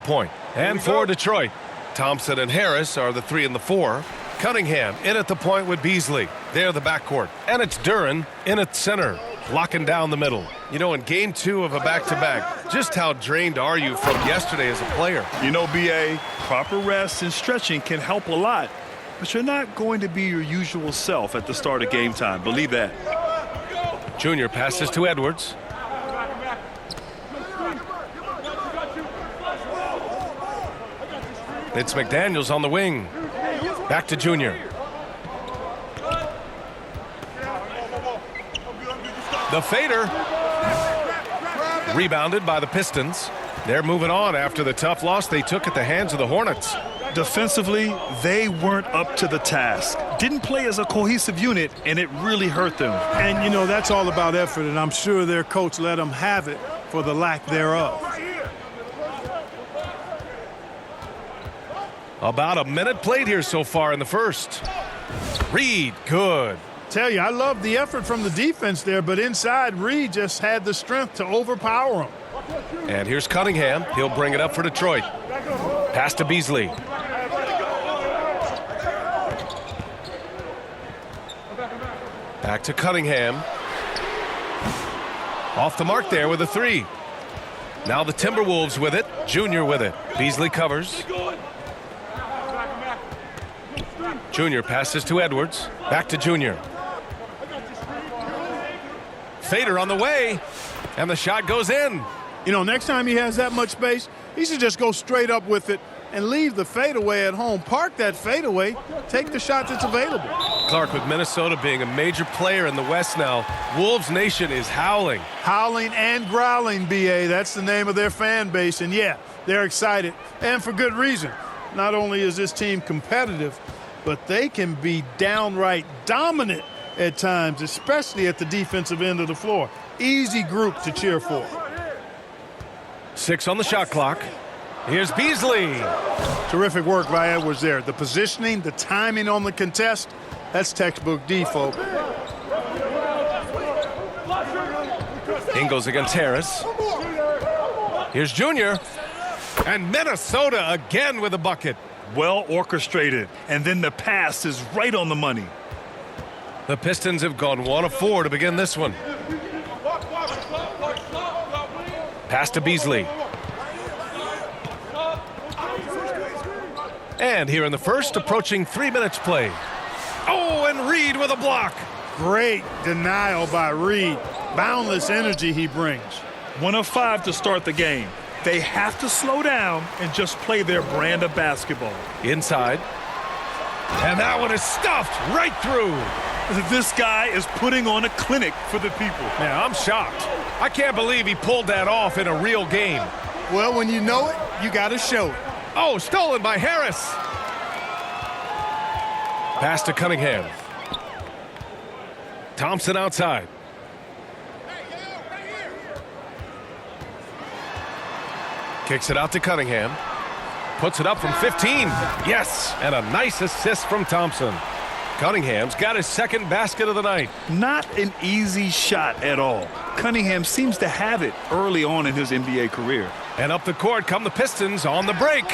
point. And for Detroit, Thompson and Harris are the 3 and the 4. Cunningham in at the point with Beasley. They're the backcourt. And it's Duren in at center, locking down the middle. You know, in game 2 of a back-to-back, just how drained are you from yesterday as a player? You know, B.A., proper rest and stretching can help a lot, but you're not going to be your usual self at the start of game time. Believe that. Junior passes to Edwards. It's McDaniels on the wing. Back to Junior. The fader. Rebounded by the Pistons. They're moving on after the tough loss they took at the hands of the Hornets. Defensively, they weren't up to the task. Didn't play as a cohesive unit, and it really hurt them. And, you know, that's all about effort, and I'm sure their coach let them have it for the lack thereof. About a minute played here so far in the first. Reed, good. Tell you, I love the effort from the defense there, but inside, Reed just had the strength to overpower him. And here's Cunningham. He'll bring it up for Detroit. Pass to Beasley. Back to Cunningham. Off the mark there with a 3. Now the Timberwolves with it. Junior with it. Beasley covers. Junior passes to Edwards. Back to Junior. Fader on the way. And the shot goes in. You know, next time he has that much space, he should just go straight up with it and leave the fadeaway at home. Park that fadeaway. Take the shot that's available. Clark, with Minnesota being a major player in the West now, Wolves Nation is howling. Howling and growling, B.A. That's the name of their fan base. And, yeah, they're excited. And for good reason. Not only is this team competitive, but they can be downright dominant at times, especially at the defensive end of the floor. Easy group to cheer for. 6 on the shot clock. Here's Beasley. Terrific work by Edwards there. The positioning, the timing on the contest, that's textbook D, folks. Ingles against Harris. Here's Junior. And Minnesota again with a bucket. Well orchestrated, and then the pass is right on the money. The Pistons have gone 1 of 4 to begin this one. Pass to Beasley. And here in the first, approaching 3 minutes played. Oh, and Reed with a block. Great denial by Reed. Boundless energy he brings. 1 of 5 to start the game. They have to slow down and just play their brand of basketball. Inside. And that one is stuffed right through. This guy is putting on a clinic for the people. Man, I'm shocked. I can't believe he pulled that off in a real game. Well, when you know it, you got to show it. Oh, stolen by Harris. Pass to Cunningham. Thompson outside. Kicks it out to Cunningham. Puts it up from 15. Yes, and a nice assist from Thompson. Cunningham's got his second basket of the night. Not an easy shot at all. Cunningham seems to have it early on in his NBA career. And up the court come the Pistons on the break.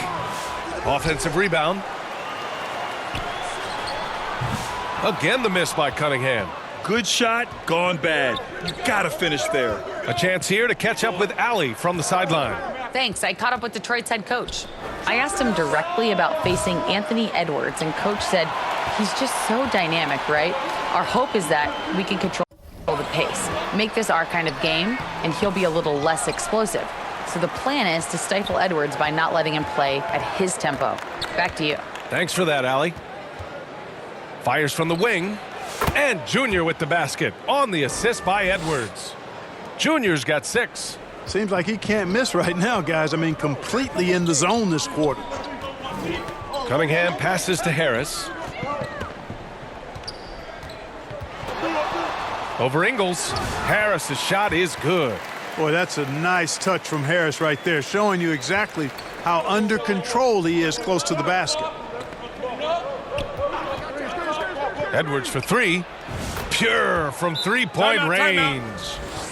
Offensive rebound. Again the miss by Cunningham. Good shot, gone bad. You gotta finish there. A chance here to catch up with Allie from the sideline. Thanks. I caught up with Detroit's head coach. I asked him directly about facing Anthony Edwards, and coach said he's just so dynamic, right? Our hope is that we can control the pace, make this our kind of game, and he'll be a little less explosive. So the plan is to stifle Edwards by not letting him play at his tempo. Back to you. Thanks for that, Allie. Fires from the wing. And Junior with the basket on the assist by Edwards. Junior's got 6. Seems like he can't miss right now, guys. I mean, completely in the zone this quarter. Cunningham passes to Harris. Over Ingles. Harris's shot is good. Boy, that's a nice touch from Harris right there, showing you exactly how under control he is close to the basket. Edwards for 3. Pure from 3-point range.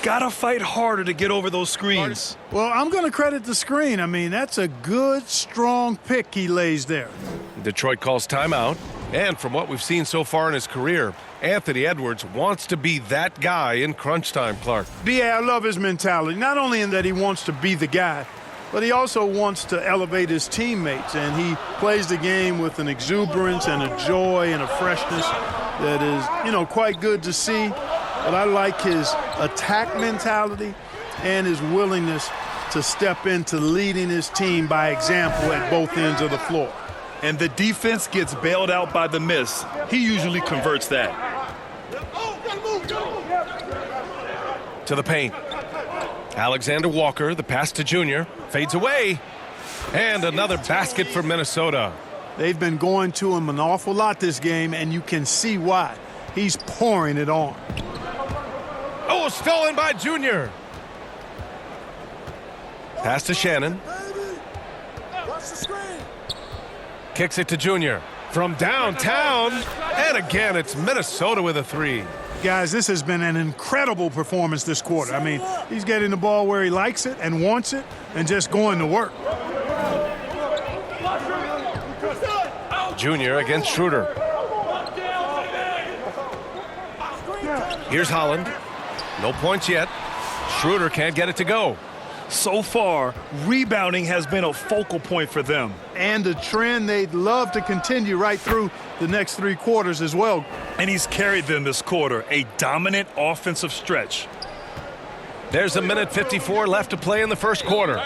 Gotta fight harder to get over those screens. Well, I'm going to credit the screen. I mean, that's a good, strong pick he lays there. Detroit calls timeout. And from what we've seen so far in his career, Anthony Edwards wants to be that guy in crunch time, Clark. B.A., I love his mentality, not only in that he wants to be the guy, but he also wants to elevate his teammates, and he plays the game with an exuberance and a joy and a freshness that is, quite good to see. But I like his attack mentality and his willingness to step into leading his team by example at both ends of the floor. And the defense gets bailed out by the miss. He usually converts that. To the paint. Alexander Walker, the pass to Junior, fades away. And another basket for Minnesota. They've been going to him an awful lot this game, and you can see why. He's pouring it on. Oh, stolen by Junior. Pass to Shannon. Kicks it to Junior from downtown. And again, it's Minnesota with a three. Guys, this has been an incredible performance this quarter. I mean, he's getting the ball where he likes it and wants it and just going to work. Junior against Schroeder. Here's Holland. No points yet. Schroeder can't get it to go. So far, rebounding has been a focal point for them. And a trend they'd love to continue right through the next three quarters as well. And he's carried them this quarter, a dominant offensive stretch. There's a minute 54 left to play in the first quarter.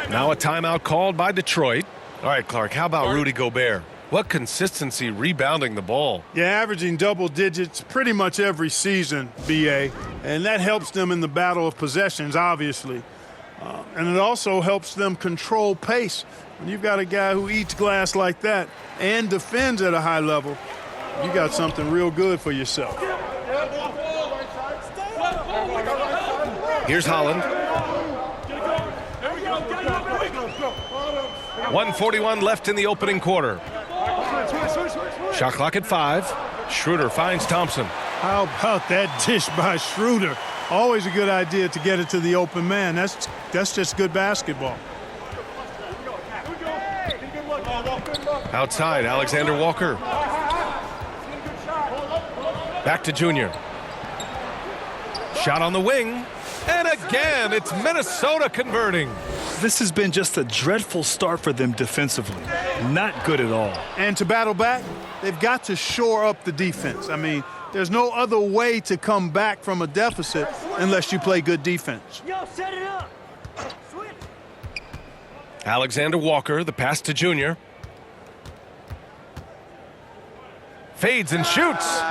Now a timeout called by Detroit. All right, Clark, how about Rudy Gobert? What consistency rebounding the ball. Yeah, averaging double digits pretty much every season, B.A., and that helps them in the battle of possessions, obviously. And it also helps them control pace. When you've got a guy who eats glass like that and defends at a high level, you got something real good for yourself. Here's Holland. 1:41 left in the opening quarter. Shot clock at 5. Schroeder finds Thompson. How about that dish by Schroeder? Always a good idea to get it to the open man. That's just good basketball. Outside, Alexander Walker. Back to Junior. Shot on the wing. And again, it's Minnesota converting. This has been just a dreadful start for them defensively. Not good at all. And to battle back, they've got to shore up the defense. I mean, there's no other way to come back from a deficit unless you play good defense. Yo, set it up. Switch. Alexander Walker, the pass to Junior. Fades and shoots.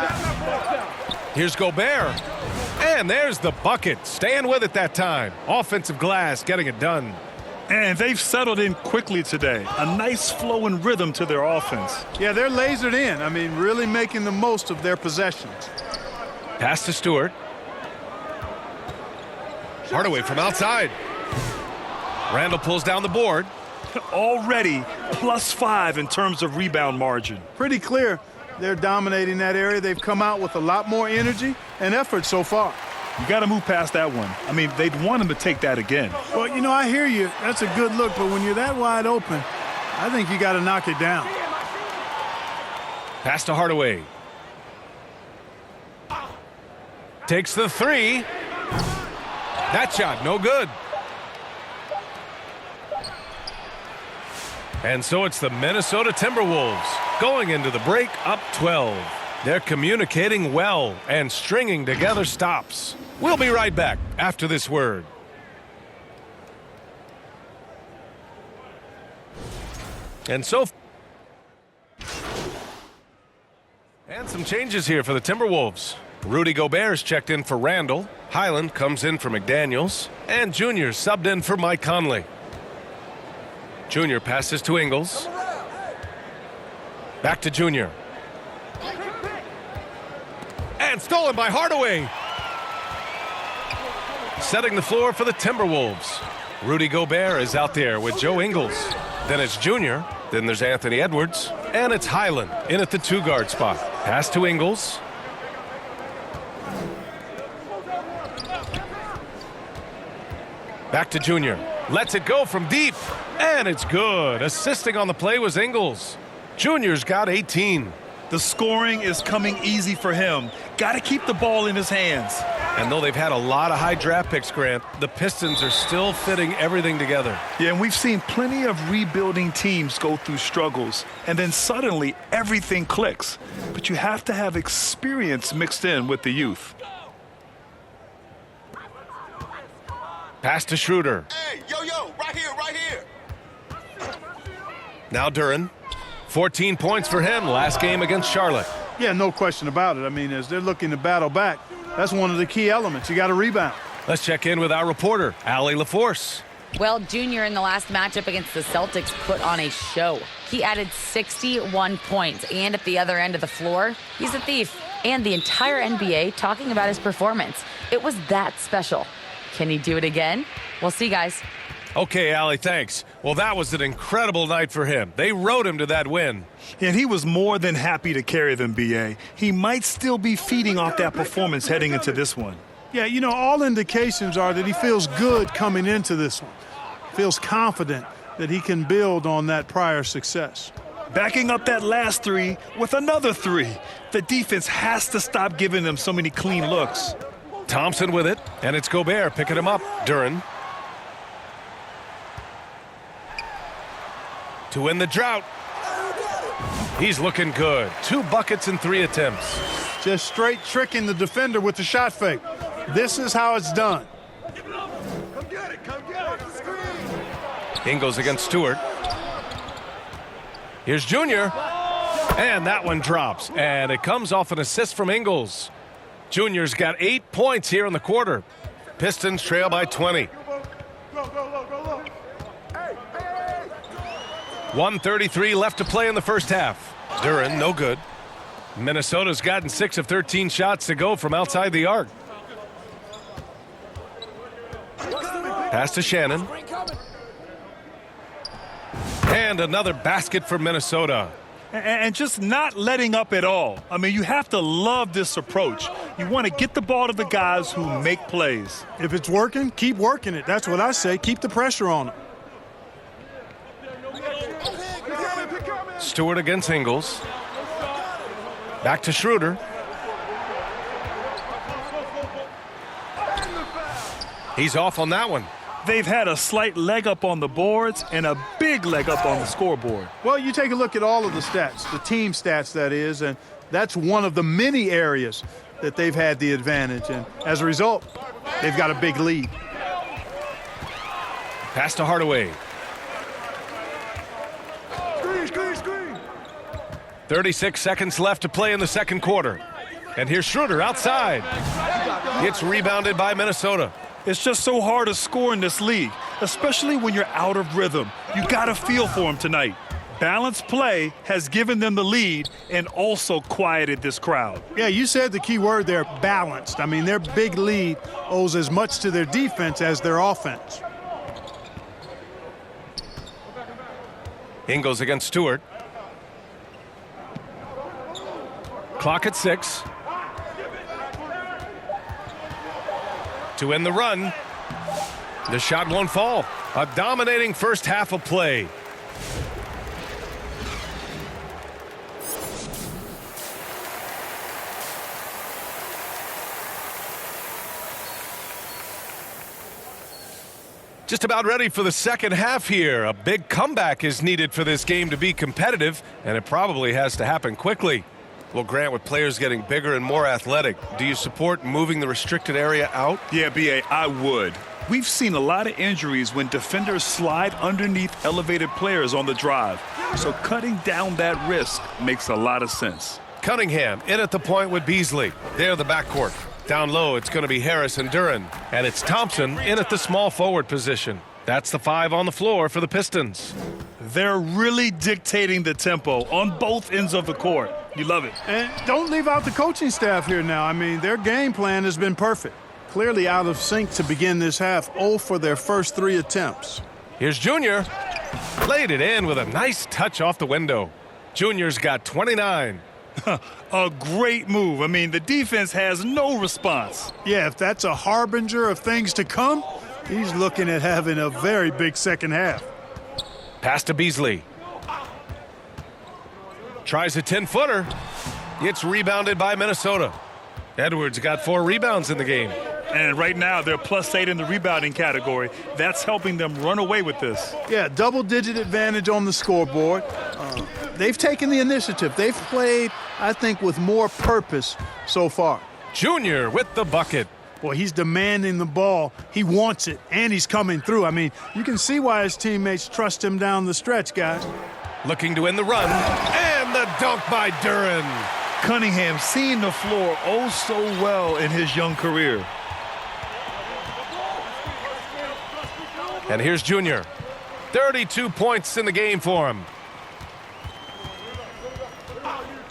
Here's Gobert. And there's the bucket. Staying with it that time. Offensive glass getting it done. And they've settled in quickly today. A nice flow and rhythm to their offense. Yeah, they're lasered in. I mean, really making the most of their possessions. Pass to Stewart. Hardaway from outside. Randall pulls down the board. Already +5 in terms of rebound margin. Pretty clear they're dominating that area. They've come out with a lot more energy and effort so far. You got to move past that one. I mean, they'd want him to take that again. Well, I hear you. That's a good look, but when you're that wide open, I think you got to knock it down. Pass to Hardaway. Takes the three. That shot, no good. And so it's the Minnesota Timberwolves going into the break up 12. They're communicating well and stringing together stops. We'll be right back after this word. And some changes here for the Timberwolves. Rudy Gobert's checked in for Randall. Highland comes in for McDaniels. And Junior subbed in for Mike Conley. Junior passes to Ingles. Back to Junior. And stolen by Hardaway. Setting the floor for the Timberwolves. Rudy Gobert is out there with Joe Ingles. Then it's Junior. Then there's Anthony Edwards. And it's Highland in at the 2-guard spot. Pass to Ingles. Back to Junior. Lets it go from deep. And it's good. Assisting on the play was Ingles. Junior's got 18. The scoring is coming easy for him. Got to keep the ball in his hands. And though they've had a lot of high draft picks, Grant, the Pistons are still fitting everything together. Yeah, and we've seen plenty of rebuilding teams go through struggles, and then suddenly everything clicks. But you have to have experience mixed in with the youth. Pass to Schroeder. Hey, yo, right here. Now Duren. 14 points for him last game against Charlotte. Yeah, no question about it. I mean, as they're looking to battle back, that's one of the key elements. You got to rebound. Let's check in with our reporter, Allie LaForce. Well, Junior in the last matchup against the Celtics put on a show. He added 61 points, and at the other end of the floor, he's a thief. And the entire NBA talking about his performance. It was that special. Can he do it again? We'll see, guys. Okay, Allie, thanks. Well, that was an incredible night for him. They rode him to that win. And he was more than happy to carry them, B.A. He might still be feeding off that performance heading into this one. Yeah, you know, all indications are that he feels good coming into this one. Feels confident that he can build on that prior success. Backing up that last three with another three. The defense has to stop giving them so many clean looks. Thompson with it, and it's Gobert picking him up. Duren. To win the drought. He's looking good. 2 buckets in 3 attempts. Just straight tricking the defender with the shot fake. This is how it's done. Come get it. Screen. Ingles against Stewart. Here's Junior. And that one drops. And it comes off an assist from Ingles. Junior's got 8 points here in the quarter. Pistons trail by 20. 1:33 left to play in the first half. Duren, no good. Minnesota's gotten 6 of 13 shots to go from outside the arc. Pass to Shannon. And another basket for Minnesota. And just not letting up at all. I mean, you have to love this approach. You want to get the ball to the guys who make plays. If it's working, keep working it. That's what I say. Keep the pressure on him. Stewart against Ingles. Back to Schroeder. He's off on that one. They've had a slight leg up on the boards and a big leg up on the scoreboard. Well, you take a look at all of the stats, the team stats that is, and that's one of the many areas that they've had the advantage. And as a result, they've got a big lead. Pass to Hardaway. Screen. 36 seconds left to play in the second quarter. And here's Schroeder outside. It's rebounded by Minnesota. It's just so hard to score in this league, especially when you're out of rhythm. You got to feel for them tonight. Balanced play has given them the lead and also quieted this crowd. Yeah, you said the key word there, balanced. I mean, their big lead owes as much to their defense as their offense. Ingles against Stewart. Clock at 6. To end the run. The shot won't fall. A dominating first half of play. Just about ready for the second half here. A big comeback is needed for this game to be competitive, and it probably has to happen quickly. Well, Grant, with players getting bigger and more athletic, do you support moving the restricted area out? Yeah, B.A., I would. We've seen a lot of injuries when defenders slide underneath elevated players on the drive. So cutting down that risk makes a lot of sense. Cunningham in at the point with Beasley. They're the backcourt. Down low, it's going to be Harris and Duren. And it's Thompson in at the small forward position. That's the 5 on the floor for the Pistons. They're really dictating the tempo on both ends of the court. You love it. And don't leave out the coaching staff here now. I mean, their game plan has been perfect. Clearly out of sync to begin this half. 0 for their first 3 attempts. Here's Junior. Laid it in with a nice touch off the window. Junior's got 29. A great move. I mean, the defense has no response. Yeah, if that's a harbinger of things to come, He's looking at having a very big second half. Pass to Beasley. Tries a 10-footer. It's rebounded by Minnesota. Edwards got 4 rebounds in the game. And right now, they're +8 in the rebounding category. That's helping them run away with this. Yeah, double-digit advantage on the scoreboard. They've taken the initiative. They've played, I think, with more purpose so far. Junior with the bucket. Boy, he's demanding the ball. He wants it, and he's coming through. I mean, you can see why his teammates trust him down the stretch, guys. Looking to win the run. And the dunk by Duran. Cunningham seeing the floor oh so well in his young career. And here's Junior. 32 points in the game for him.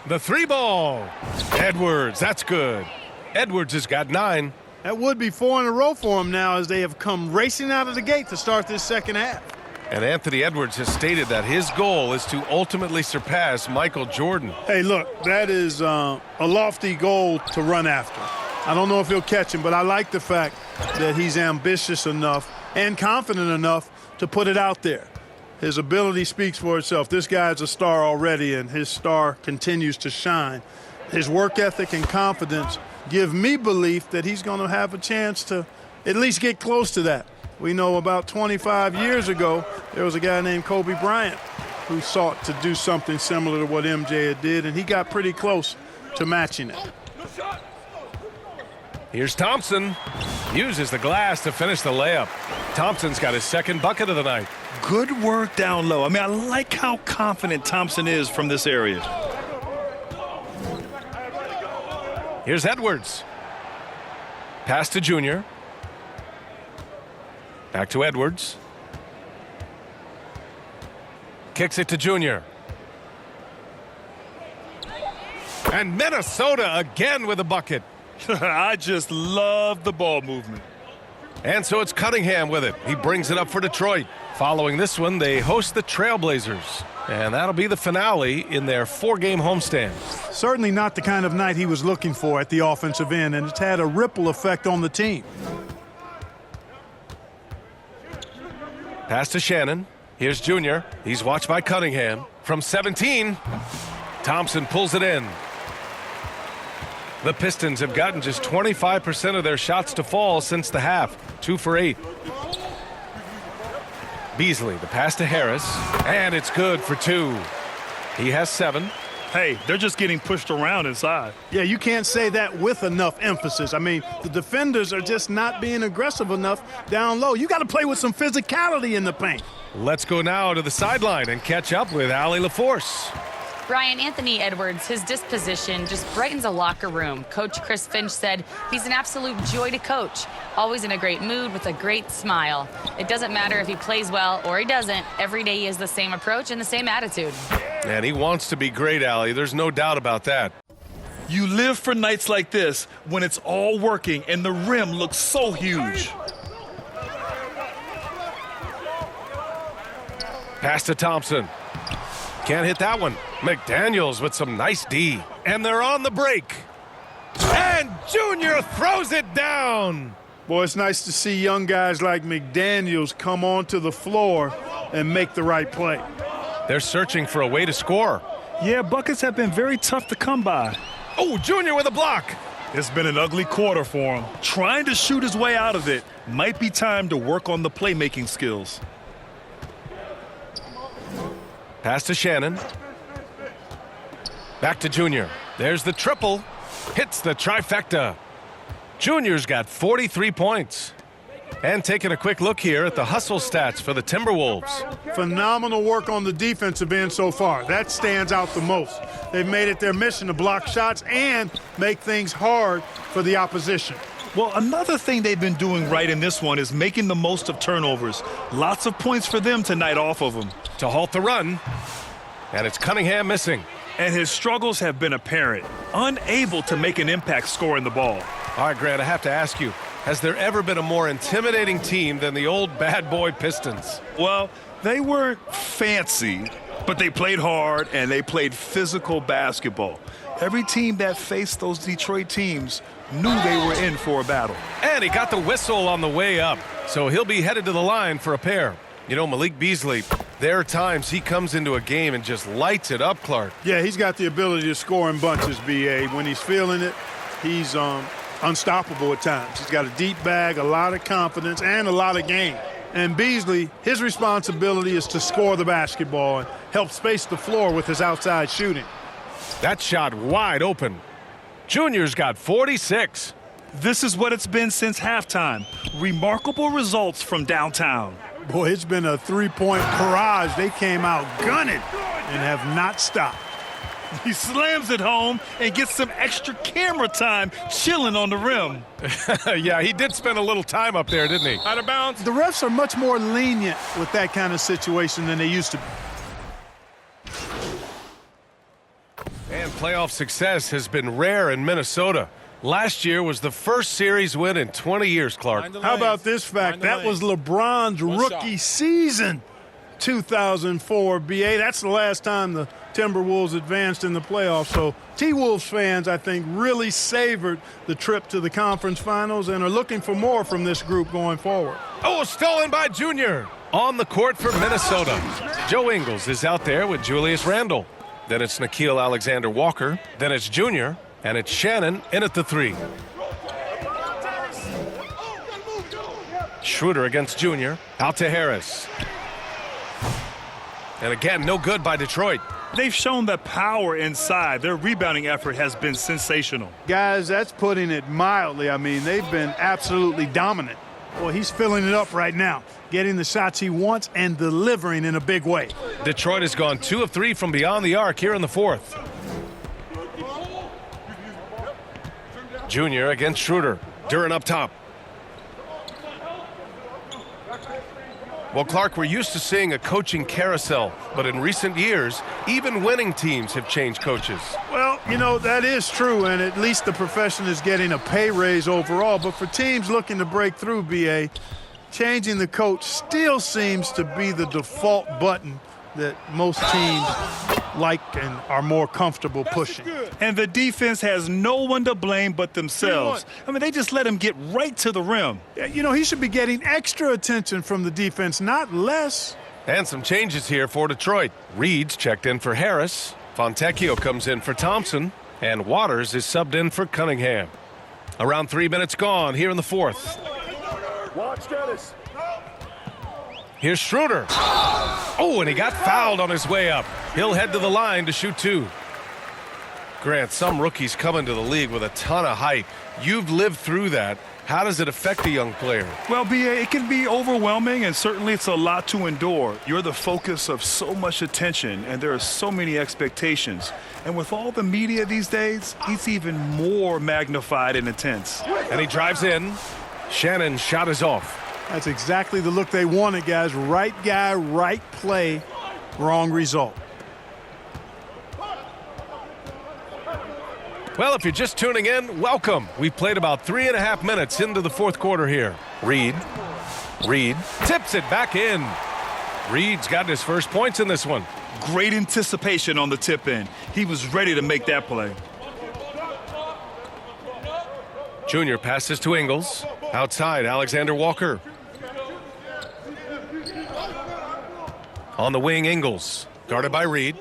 The 3-ball. Edwards, that's good. Edwards has got 9. That would be 4 in a row for him now as they have come racing out of the gate to start this second half. And Anthony Edwards has stated that his goal is to ultimately surpass Michael Jordan. Hey, look, that is a lofty goal to run after. I don't know if he'll catch him, but I like the fact that he's ambitious enough and confident enough to put it out there. His ability speaks for itself. This guy's a star already, and his star continues to shine. His work ethic and confidence give me belief that he's going to have a chance to at least get close to that. We know about 25 years ago, there was a guy named Kobe Bryant who sought to do something similar to what MJ did, and he got pretty close to matching it. Here's Thompson. Uses the glass to finish the layup. Thompson's got his second bucket of the night. Good work down low. I mean, I like how confident Thompson is from this area. Here's Edwards. Pass to Junior. Back to Edwards. Kicks it to Junior. And Minnesota again with a bucket. I just love the ball movement. And so it's Cunningham with it. He brings it up for Detroit. Following this one, they host the Trailblazers. And that'll be the finale in their 4-game homestand. Certainly not the kind of night he was looking for at the offensive end, and it's had a ripple effect on the team. Pass to Shannon. Here's Junior. He's watched by Cunningham. From 17, Thompson pulls it in. The Pistons have gotten just 25% of their shots to fall since the half. 2 for 8. Beasley, the pass to Harris, and it's good for 2. He has 7. Hey, they're just getting pushed around inside. Yeah, you can't say that with enough emphasis. I mean, the defenders are just not being aggressive enough down low. You got to play with some physicality in the paint. Let's go now to the sideline and catch up with Allie LaForce. Brian, Anthony Edwards, his disposition just brightens a locker room. Coach Chris Finch said he's an absolute joy to coach, always in a great mood with a great smile. It doesn't matter if he plays well or he doesn't. Every day he has the same approach and the same attitude. And he wants to be great, Allie. There's no doubt about that. You live for nights like this when it's all working and the rim looks so huge. Pass to Thompson. Can't hit that one. McDaniels with some nice D. And they're on the break. And Junior throws it down. Boy, it's nice to see young guys like McDaniels come onto the floor and make the right play. They're searching for a way to score. Yeah, buckets have been very tough to come by. Oh, Junior with a block. It's been an ugly quarter for him. Trying to shoot his way out of it. Might be time to work on the playmaking skills. Pass to Shannon. Back to Junior. There's the triple. Hits the trifecta. Junior's got 43 points. And taking a quick look here at the hustle stats for the Timberwolves. Phenomenal work on the defensive end so far. That stands out the most. They've made it their mission to block shots and make things hard for the opposition. Well, another thing they've been doing right in this one is making the most of turnovers. Lots of points for them tonight off of them. To halt the run. And it's Cunningham missing. And his struggles have been apparent. Unable to make an impact scoring the ball. All right, Grant, I have to ask you, has there ever been a more intimidating team than the old bad boy Pistons? Well, they weren't fancy, but they played hard and they played physical basketball. Every team that faced those Detroit teams knew they were in for a battle. And he got the whistle on the way up, so he'll be headed to the line for a pair. You know, Malik Beasley, there are times he comes into a game and just lights it up, Clark. Yeah, he's got the ability to score in bunches, B.A. When he's feeling it, he's unstoppable at times. He's got a deep bag, a lot of confidence, and a lot of game. And Beasley, his responsibility is to score the basketball and help space the floor with his outside shooting. That shot wide open. Junior's got 46. This is what it's been since halftime. Remarkable results from downtown. Boy, it's been a three-point barrage. They came out gunning and have not stopped. He slams it home and gets some extra camera time chilling on the rim. Yeah, he did spend a little time up there, didn't he? Out of bounds. The refs are much more lenient with that kind of situation than they used to be. And playoff success has been rare in Minnesota. Last year was the first series win in 20 years, Clark. How about this fact? That was LeBron's rookie season, 2004, B.A. That's the last time the Timberwolves advanced in the playoffs. So T-Wolves fans, I think, really savored the trip to the conference finals and are looking for more from this group going forward. Oh, stolen by Junior. On the court for Minnesota. Joe Ingles is out there with Julius Randle. Then it's Nickeil Alexander-Walker. Then it's Junior. And it's Shannon in at the three. Schroeder against Junior. Out to Harris. And again, no good by Detroit. They've shown the power inside. Their rebounding effort has been sensational. Guys, that's putting it mildly. I mean, they've been absolutely dominant. Well, he's filling it up right now, getting the shots he wants and delivering in a big way. Detroit has gone 2 of 3 from beyond the arc here in the fourth. Junior against Schroeder. Duren up top. Well, Clark, we're used to seeing a coaching carousel, but in recent years, even winning teams have changed coaches. Well, you know, that is true, and at least the profession is getting a pay raise overall. But for teams looking to break through, B.A., changing the coach still seems to be the default button that most teams like and are more comfortable pushing. And the defense has no one to blame but themselves. I mean, they just let him get right to the rim. Yeah, you know, he should be getting extra attention from the defense, not less. And some changes here for Detroit. Reed's checked in for Harris. Fontecchio comes in for Thompson. And Waters is subbed in for Cunningham. Around 3 minutes gone here in the fourth. Watch Dennis. Here's Schroeder. Oh, and he got fouled on his way up. He'll head to the line to shoot 2. Grant, some rookies come into the league with a ton of hype. You've lived through that. How does it affect a young player? Well, B.A., it can be overwhelming, and certainly it's a lot to endure. You're the focus of so much attention, and there are so many expectations. And with all the media these days, it's even more magnified and intense. And he drives in. Shannon's shot is off. That's exactly the look they wanted, guys. Right guy, right play, wrong result. Well, if you're just tuning in, welcome. We've played about 3.5 minutes into the fourth quarter here. Reed tips it back in. Reed's got his first points in this one. Great anticipation on the tip in. He was ready to make that play. Junior passes to Ingles. Outside, Alexander-Walker. On the wing, Ingles. Guarded by Reed.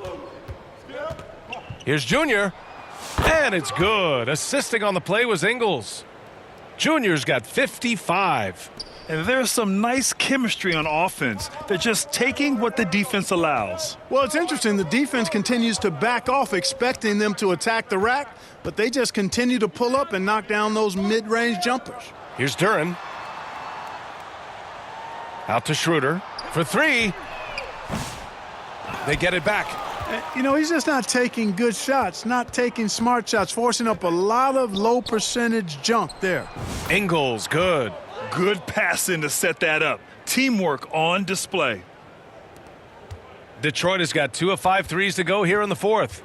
Here's Junior. And it's good. Assisting on the play was Ingles. Junior's got 55. And there's some nice chemistry on offense. They're just taking what the defense allows. Well, it's interesting. The defense continues to back off, expecting them to attack the rack, but they just continue to pull up and knock down those mid-range jumpers. Here's Duren. Out to Schroeder for 3. They get it back. You know, he's just not taking good shots, not taking smart shots, forcing up a lot of low percentage junk there. Ingles, good. Good passing to set that up. Teamwork on display. Detroit has got 2 of 5 threes to go here in the fourth.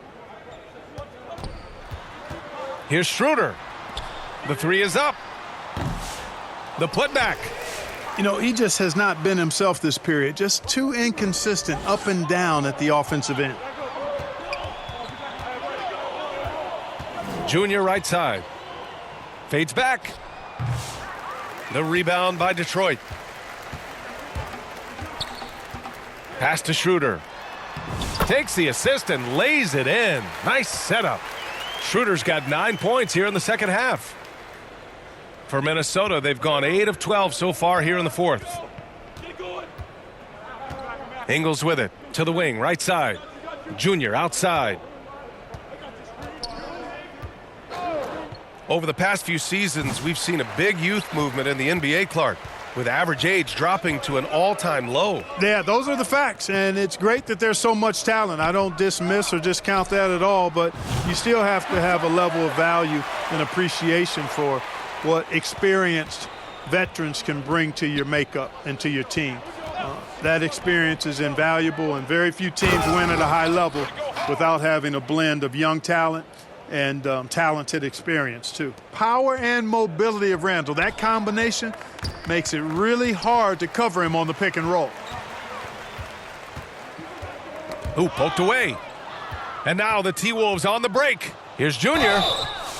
Here's Schroeder. The 3 is up. The putback. You know, he just has not been himself this period. Just too inconsistent up and down at the offensive end. Junior right side. Fades back. The rebound by Detroit. Pass to Schroeder. Takes the assist and lays it in. Nice setup. Schroeder's got 9 points here in the second half. For Minnesota, they've gone 8 of 12 so far here in the fourth. Ingles with it to the wing, right side. Junior outside. Over the past few seasons, we've seen a big youth movement in the NBA, Clark, with average age dropping to an all-time low. Yeah, those are the facts, and it's great that there's so much talent. I don't dismiss or discount that at all, but you still have to have a level of value and appreciation for what experienced veterans can bring to your makeup and to your team. That experience is invaluable, and very few teams win at a high level without having a blend of young talent and talented experience, too. Power and mobility of Randall, that combination makes it really hard to cover him on the pick and roll. Ooh, poked away. And now the T-Wolves on the break. Here's Junior.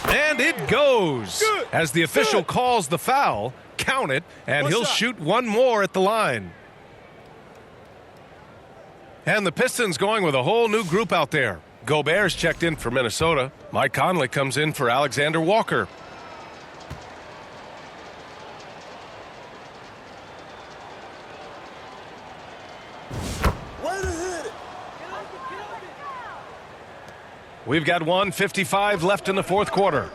And it goes. As the official calls the foul, count it, and he'll shoot one more at the line. And the Pistons going with a whole new group out there. Gobert's checked in for Minnesota. Mike Conley comes in for Alexander Walker. We've got 1:55 left in the fourth quarter.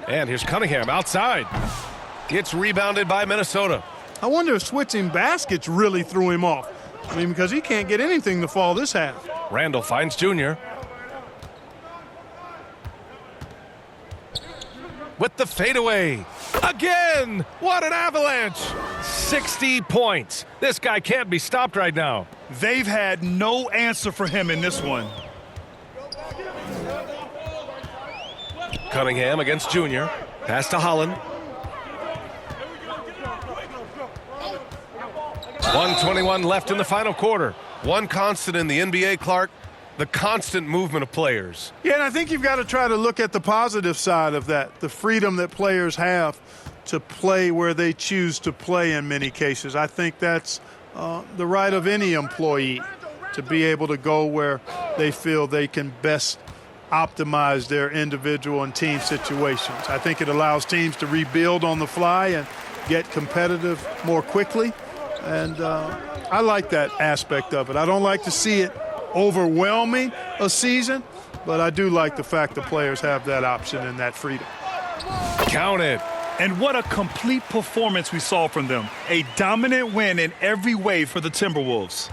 And here's Cunningham outside. It's rebounded by Minnesota. I wonder if switching baskets really threw him off. I mean, because he can't get anything to fall this half. Randall finds Junior. With the fadeaway. Again! What an avalanche! 60 points. This guy can't be stopped right now. They've had no answer for him in this one. Cunningham against Junior. Pass to Holland. 1:21 left in the final quarter. One constant in the NBA, Clark, the constant movement of players. Yeah, and I think you've got to try to look at the positive side of that, the freedom that players have to play where they choose to play in many cases. I think that's the right of any employee to be able to go where they feel they can best optimize their individual and team situations. I think it allows teams to rebuild on the fly and get competitive more quickly. And I like that aspect of it. I don't like to see it overwhelming a season, but I do like the fact the players have that option and that freedom. Count it. And what a complete performance we saw from them. A dominant win in every way for the Timberwolves.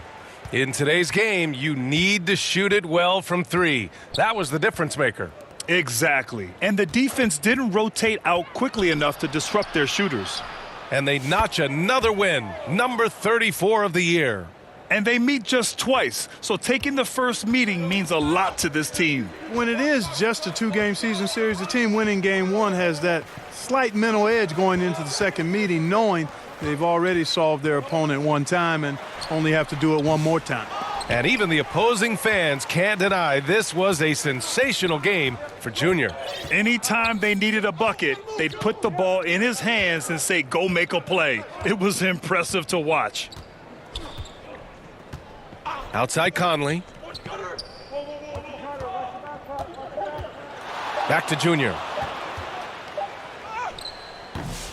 In today's game, you need to shoot it well from three. That was the difference maker. Exactly. And the defense didn't rotate out quickly enough to disrupt their shooters. And they notch another win, number 34 of the year. And they meet just twice, so taking the first meeting means a lot to this team. When it is just a two-game season series, the team winning game one has that slight mental edge going into the second meeting, knowing they've already solved their opponent one time and only have to do it one more time. And even the opposing fans can't deny this was a sensational game for Junior. Anytime they needed a bucket, they'd put the ball in his hands and say, go make a play. It was impressive to watch. Outside Conley. Back to Junior.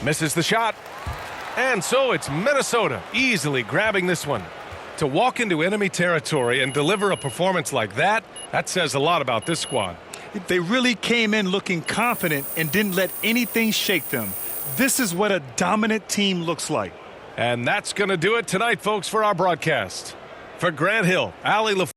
Misses the shot. And so it's Minnesota easily grabbing this one. To walk into enemy territory and deliver a performance like that, that says a lot about this squad. They really came in looking confident and didn't let anything shake them. This is what a dominant team looks like. And that's going to do it tonight, folks, for our broadcast. For Grant Hill, Allie LaFleur.